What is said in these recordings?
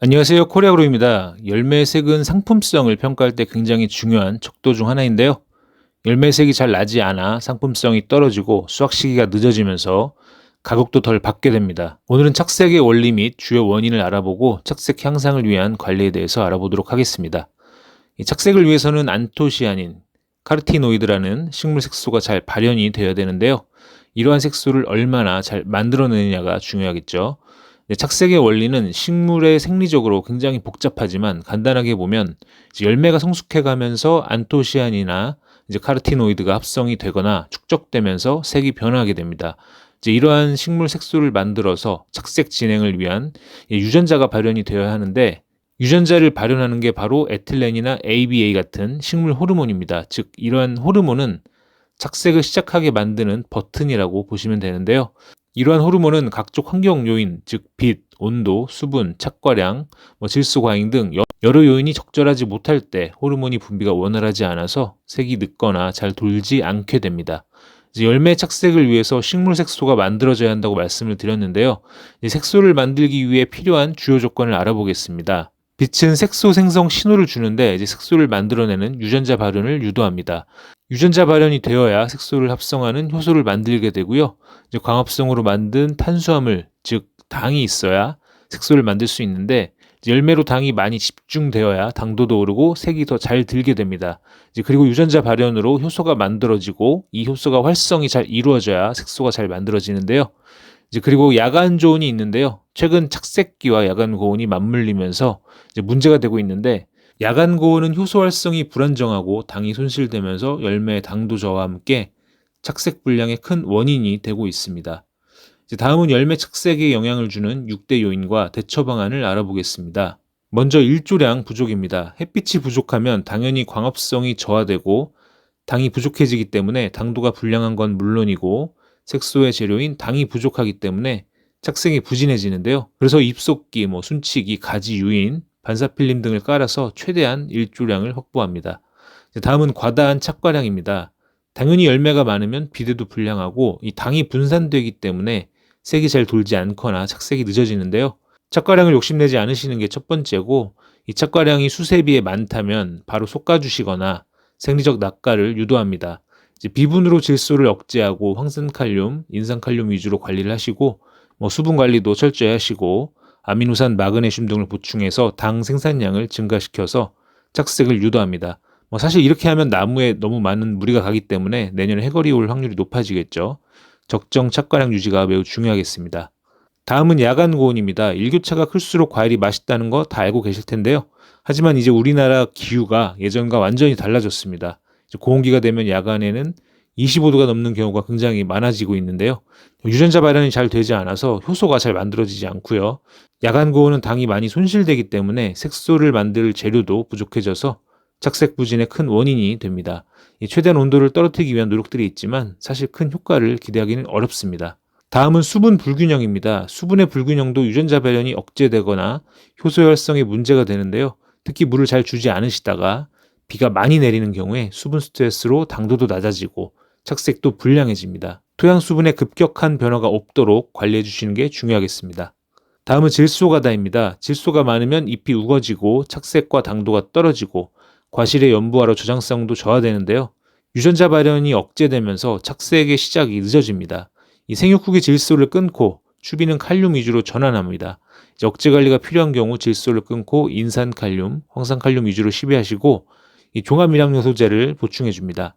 안녕하세요. 코리아그로입니다. 열매색은 상품성을 평가할 때 굉장히 중요한 척도 중 하나인데요. 열매색이 잘 나지 않아 상품성이 떨어지고 수확 시기가 늦어지면서 가격도 덜 받게 됩니다. 오늘은 착색의 원리 및 주요 원인을 알아보고 착색 향상을 위한 관리에 대해서 알아보도록 하겠습니다. 이 착색을 위해서는 안토시아닌, 카르티노이드라는 식물 색소가 잘 발현이 되어야 되는데요. 이러한 색소를 얼마나 잘 만들어내느냐가 중요하겠죠. 착색의 원리는 식물의 생리적으로 굉장히 복잡하지만 간단하게 보면 이제 열매가 성숙해가면서 안토시아닌이나 이제 카르티노이드가 합성이 되거나 축적되면서 색이 변화하게 됩니다. 이제 이러한 식물 색소를 만들어서 착색 진행을 위한 유전자가 발현이 되어야 하는데, 유전자를 발현하는 게 바로 에틸렌이나 ABA 같은 식물 호르몬입니다. 즉 이러한 호르몬은 착색을 시작하게 만드는 버튼이라고 보시면 되는데요. 이러한 호르몬은 각종 환경 요인, 즉 빛, 온도, 수분, 착과량, 질소 과잉 등 여러 요인이 적절하지 못할 때 호르몬이 분비가 원활하지 않아서 색이 늦거나 잘 돌지 않게 됩니다. 이제 열매 착색을 위해서 식물 색소가 만들어져야 한다고 말씀을 드렸는데요. 색소를 만들기 위해 필요한 주요 조건을 알아보겠습니다. 빛은 색소 생성 신호를 주는데 이제 색소를 만들어내는 유전자 발현을 유도합니다. 유전자 발현이 되어야 색소를 합성하는 효소를 만들게 되고요. 이제 광합성으로 만든 탄수화물, 즉 당이 있어야 색소를 만들 수 있는데, 열매로 당이 많이 집중되어야 당도도 오르고 색이 더 잘 들게 됩니다. 이제 그리고 유전자 발현으로 효소가 만들어지고 이 효소가 활성이 잘 이루어져야 색소가 잘 만들어지는데요. 이제 그리고 야간 조온이 있는데요. 최근 착색기와 야간 고온이 맞물리면서 이제 문제가 되고 있는데, 야간 고온은 효소 활성이 불안정하고 당이 손실되면서 열매의 당도 저하와 함께 착색 불량의 큰 원인이 되고 있습니다. 이제 다음은 열매 착색에 영향을 주는 6대 요인과 대처 방안을 알아보겠습니다. 먼저 일조량 부족입니다. 햇빛이 부족하면 당연히 광합성이 저하되고 당이 부족해지기 때문에 당도가 불량한 건 물론이고 색소의 재료인 당이 부족하기 때문에 착색이 부진해지는데요. 그래서 잎속기, 순치기, 가지 유인, 반사필름 등을 깔아서 최대한 일조량을 확보합니다. 다음은 과다한 착과량입니다. 당연히 열매가 많으면 비대도 불량하고 이 당이 분산되기 때문에 색이 잘 돌지 않거나 착색이 늦어지는데요. 착과량을 욕심내지 않으시는 게 첫 번째고, 이 착과량이 수세 비에 많다면 바로 솎아주시거나 생리적 낙과를 유도합니다. 이제 비분으로 질소를 억제하고 황산칼륨, 인산칼륨 위주로 관리를 하시고 수분 관리도 철저히 하시고 아미노산, 마그네슘 등을 보충해서 당 생산량을 증가시켜서 착색을 유도합니다. 사실 이렇게 하면 나무에 너무 많은 무리가 가기 때문에 내년에 해걸이 올 확률이 높아지겠죠. 적정 착과량 유지가 매우 중요하겠습니다. 다음은 야간 고온입니다. 일교차가 클수록 과일이 맛있다는 거 다 알고 계실 텐데요. 하지만 이제 우리나라 기후가 예전과 완전히 달라졌습니다. 고온기가 되면 야간에는 25도가 넘는 경우가 굉장히 많아지고 있는데요. 유전자 발현이 잘 되지 않아서 효소가 잘 만들어지지 않고요. 야간 고온은 당이 많이 손실되기 때문에 색소를 만들 재료도 부족해져서 착색 부진의 큰 원인이 됩니다. 최대한 온도를 떨어뜨리기 위한 노력들이 있지만 사실 큰 효과를 기대하기는 어렵습니다. 다음은 수분 불균형입니다. 수분의 불균형도 유전자 발현이 억제되거나 효소 활성에 문제가 되는데요. 특히 물을 잘 주지 않으시다가 비가 많이 내리는 경우에 수분 스트레스로 당도도 낮아지고 착색도 불량해집니다. 토양 수분의 급격한 변화가 없도록 관리해 주시는 게 중요하겠습니다. 다음은 질소 가다입니다. 질소가 많으면 잎이 우거지고 착색과 당도가 떨어지고 과실의 연부하로 저장성도 저하되는데요. 유전자 발현이 억제되면서 착색의 시작이 늦어집니다. 이 생육 후기 질소를 끊고 추비는 칼륨 위주로 전환합니다. 이제 억제 관리가 필요한 경우 질소를 끊고 인산칼륨, 황산칼륨 위주로 시비하시고 이 종합미량요소제를 보충해 줍니다.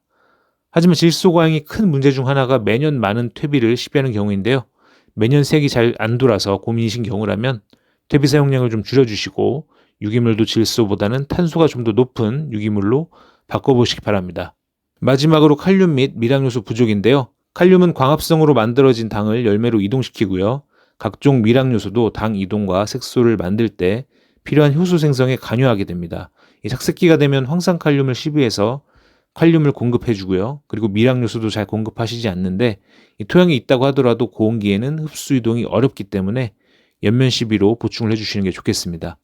하지만 질소 과잉이 큰 문제 중 하나가 매년 많은 퇴비를 시비하는 경우인데요. 매년 색이 잘 안 돌아서 고민이신 경우라면 퇴비 사용량을 좀 줄여주시고 유기물도 질소보다는 탄소가 좀 더 높은 유기물로 바꿔보시기 바랍니다. 마지막으로 칼륨 및 미량요소 부족인데요. 칼륨은 광합성으로 만들어진 당을 열매로 이동시키고요. 각종 미량요소도 당 이동과 색소를 만들 때 필요한 효소 생성에 관여하게 됩니다. 착색기가 되면 황산칼륨을 시비해서 칼륨을 공급해주고요. 그리고 미량요소도 잘 공급하시지 않는데 토양에 있다고 하더라도 고온기에는 흡수 이동이 어렵기 때문에 연면 시비로 보충을 해주시는 게 좋겠습니다.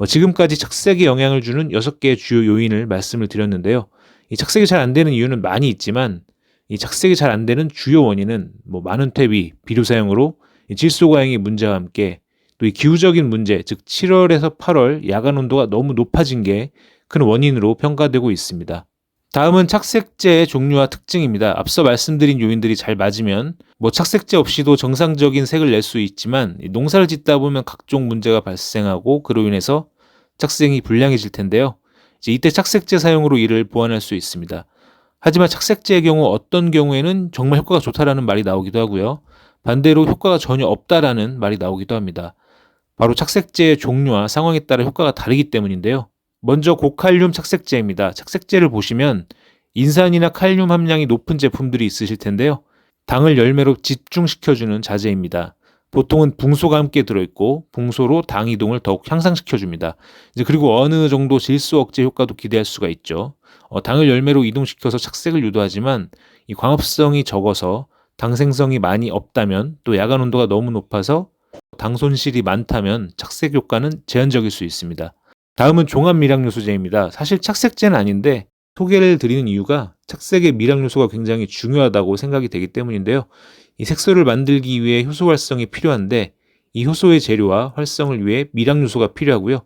지금까지 착색에 영향을 주는 6개의 주요 요인을 말씀을 드렸는데요. 이 착색이 잘 안 되는 이유는 많이 있지만 이 착색이 잘 안 되는 주요 원인은 많은 퇴비, 비료 사용으로 질소 과잉의 문제와 함께 또 이 기후적인 문제, 즉 7월에서 8월 야간 온도가 너무 높아진 게 큰 원인으로 평가되고 있습니다. 다음은 착색제의 종류와 특징입니다. 앞서 말씀드린 요인들이 잘 맞으면 착색제 없이도 정상적인 색을 낼 수 있지만 농사를 짓다 보면 각종 문제가 발생하고 그로 인해서 착색이 불량해질 텐데요. 이때 착색제 사용으로 이를 보완할 수 있습니다. 하지만 착색제의 경우 어떤 경우에는 정말 효과가 좋다라는 말이 나오기도 하고요. 반대로 효과가 전혀 없다라는 말이 나오기도 합니다. 바로 착색제의 종류와 상황에 따라 효과가 다르기 때문인데요. 먼저 고칼륨 착색제입니다. 착색제를 보시면 인산이나 칼륨 함량이 높은 제품들이 있으실 텐데요. 당을 열매로 집중시켜주는 자재입니다. 보통은 붕소가 함께 들어있고 붕소로 당 이동을 더욱 향상시켜줍니다. 그리고 어느 정도 질소 억제 효과도 기대할 수가 있죠. 당을 열매로 이동시켜서 착색을 유도하지만 이 광합성이 적어서 당 생성이 많이 없다면 또 야간 온도가 너무 높아서 당 손실이 많다면 착색 효과는 제한적일 수 있습니다. 다음은 종합 미량 요소제입니다. 사실 착색제는 아닌데 소개를 드리는 이유가 착색의 미량 요소가 굉장히 중요하다고 생각이 되기 때문인데요. 이 색소를 만들기 위해 효소 활성이 필요한데 이 효소의 재료와 활성을 위해 미량 요소가 필요하고요.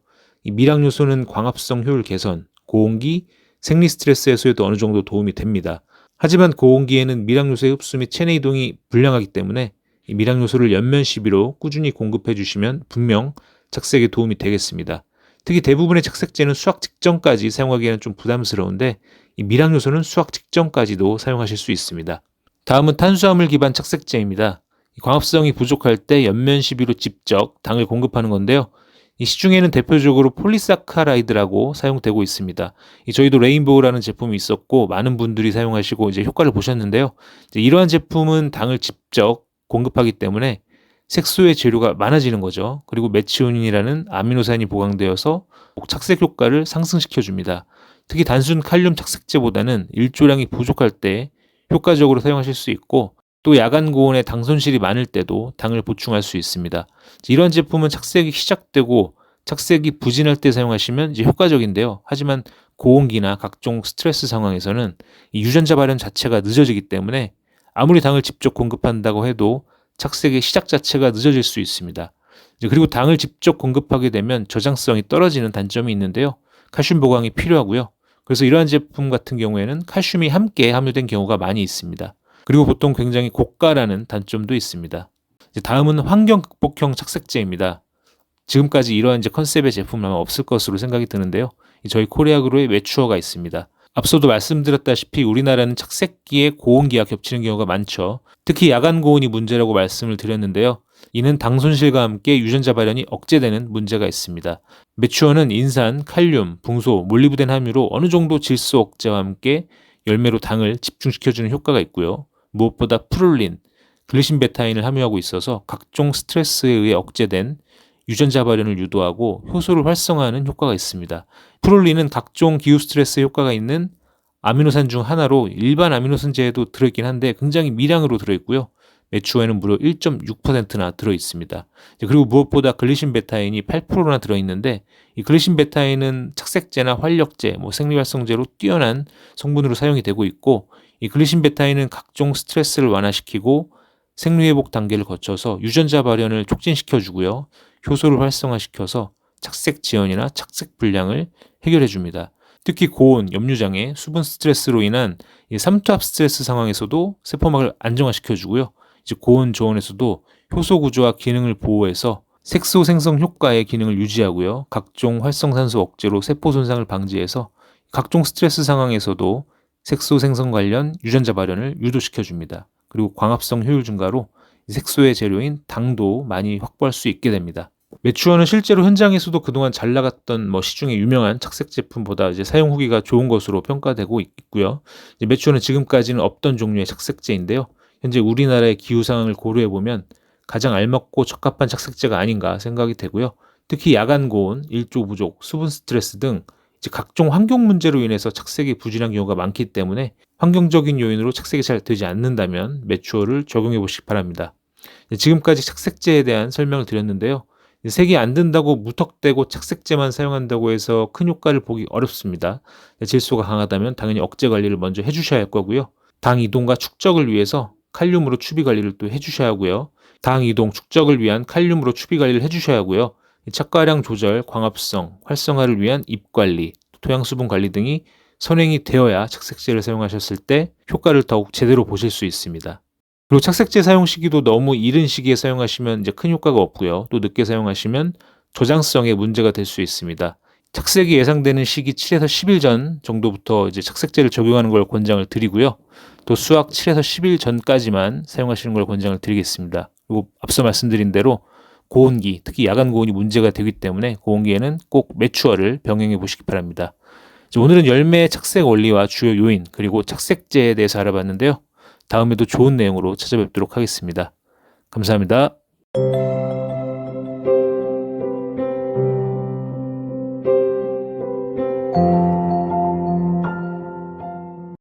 이 미량 요소는 광합성 효율 개선, 고온기, 생리 스트레스 해소에도 어느 정도 도움이 됩니다. 하지만 고온기에는 미량 요소의 흡수 및 체내 이동이 불량하기 때문에 이 미량 요소를 연면 시비로 꾸준히 공급해 주시면 분명 착색에 도움이 되겠습니다. 특히 대부분의 착색제는 수확 직전까지 사용하기에는 좀 부담스러운데 이 미량 요소는 수확 직전까지도 사용하실 수 있습니다. 다음은 탄수화물 기반 착색제입니다. 광합성이 부족할 때 연면 시비로 직접 당을 공급하는 건데요. 이 시중에는 대표적으로 폴리사카라이드라고 사용되고 있습니다. 저희도 레인보우라는 제품이 있었고 많은 분들이 사용하시고 이제 효과를 보셨는데요. 이러한 제품은 당을 직접 공급하기 때문에 색소의 재료가 많아지는 거죠. 그리고 메치오닌이라는 아미노산이 보강되어서 착색 효과를 상승시켜 줍니다. 특히 단순 칼륨 착색제보다는 일조량이 부족할 때 효과적으로 사용하실 수 있고 또 야간 고온에 당 손실이 많을 때도 당을 보충할 수 있습니다. 이런 제품은 착색이 시작되고 착색이 부진할 때 사용하시면 이제 효과적인데요. 하지만 고온기나 각종 스트레스 상황에서는 이 유전자 발현 자체가 늦어지기 때문에 아무리 당을 직접 공급한다고 해도 착색의 시작 자체가 늦어질 수 있습니다. 그리고 당을 직접 공급하게 되면 저장성이 떨어지는 단점이 있는데요. 칼슘 보강이 필요하고요. 그래서 이러한 제품 같은 경우에는 칼슘이 함께 함유된 경우가 많이 있습니다. 그리고 보통 굉장히 고가라는 단점도 있습니다. 다음은 환경 극복형 착색제입니다. 지금까지 이러한 컨셉의 제품은 아마 없을 것으로 생각이 드는데요. 저희 코리아그로의 매추어가 있습니다. 앞서도 말씀드렸다시피 우리나라는 착색기에 고온기와 겹치는 경우가 많죠. 특히 야간 고온이 문제라고 말씀을 드렸는데요. 이는 당 손실과 함께 유전자 발현이 억제되는 문제가 있습니다. 매추어는 인산, 칼륨, 붕소, 몰리브덴 함유로 어느 정도 질소 억제와 함께 열매로 당을 집중시켜주는 효과가 있고요. 무엇보다 프룰린, 글리신 베타인을 함유하고 있어서 각종 스트레스에 의해 억제된 유전자 발현을 유도하고 효소를 활성화하는 효과가 있습니다. 프룰린은 각종 기후 스트레스에 효과가 있는 아미노산 중 하나로 일반 아미노산제에도 들어있긴 한데 굉장히 미량으로 들어있고요. 매추어에는 무려 1.6%나 들어있습니다. 그리고 무엇보다 글리신 베타인이 8%나 들어있는데 이 글리신 베타인은 착색제나 활력제, 생리활성제로 뛰어난 성분으로 사용이 되고 있고 이 글리신 베타인은 각종 스트레스를 완화시키고 생리회복 단계를 거쳐서 유전자 발현을 촉진시켜주고요. 효소를 활성화시켜서 착색 지연이나 착색 불량을 해결해 줍니다. 특히 고온, 염류장애, 수분 스트레스로 인한 삼투압 스트레스 상황에서도 세포막을 안정화시켜주고요. 고온 저온에서도 효소 구조와 기능을 보호해서 색소 생성 효과의 기능을 유지하고요. 각종 활성산소 억제로 세포 손상을 방지해서 각종 스트레스 상황에서도 색소 생성 관련 유전자 발현을 유도시켜줍니다. 그리고 광합성 효율 증가로 색소의 재료인 당도 많이 확보할 수 있게 됩니다. 매추어는 실제로 현장에서도 그동안 잘 나갔던 시중에 유명한 착색 제품보다 사용 후기가 좋은 것으로 평가되고 있고요. 매추어는 지금까지는 없던 종류의 착색제인데요. 현재 우리나라의 기후 상황을 고려해 보면 가장 알맞고 적합한 착색제가 아닌가 생각이 되고요. 특히 야간 고온, 일조 부족, 수분 스트레스 등 각종 환경 문제로 인해서 착색이 부진한 경우가 많기 때문에 환경적인 요인으로 착색이 잘 되지 않는다면 매추어를 적용해 보시기 바랍니다. 지금까지 착색제에 대한 설명을 드렸는데요. 색이 안 든다고 무턱대고 착색제만 사용한다고 해서 큰 효과를 보기 어렵습니다. 질소가 강하다면 당연히 억제 관리를 먼저 해주셔야 할 거고요. 당 이동과 축적을 위해서 칼륨으로 추비 관리를 또 해주셔야 하고요. 당 이동, 축적을 위한 칼륨으로 추비 관리를 해주셔야 하고요. 착과량 조절, 광합성, 활성화를 위한 잎 관리, 토양 수분 관리 등이 선행이 되어야 착색제를 사용하셨을 때 효과를 더욱 제대로 보실 수 있습니다. 그리고 착색제 사용 시기도 너무 이른 시기에 사용하시면 이제 큰 효과가 없고요. 또 늦게 사용하시면 저장성에 문제가 될 수 있습니다. 착색이 예상되는 시기 7에서 10일 전 정도부터 이제 착색제를 적용하는 걸 권장을 드리고요. 또 수확 7에서 10일 전까지만 사용하시는 걸 권장을 드리겠습니다. 그리고 앞서 말씀드린 대로 고온기, 특히 야간 고온이 문제가 되기 때문에 고온기에는 꼭 매추얼을 병행해 보시기 바랍니다. 오늘은 열매 착색 원리와 주요 요인, 그리고 착색제에 대해서 알아봤는데요. 다음에도 좋은 내용으로 찾아뵙도록 하겠습니다. 감사합니다.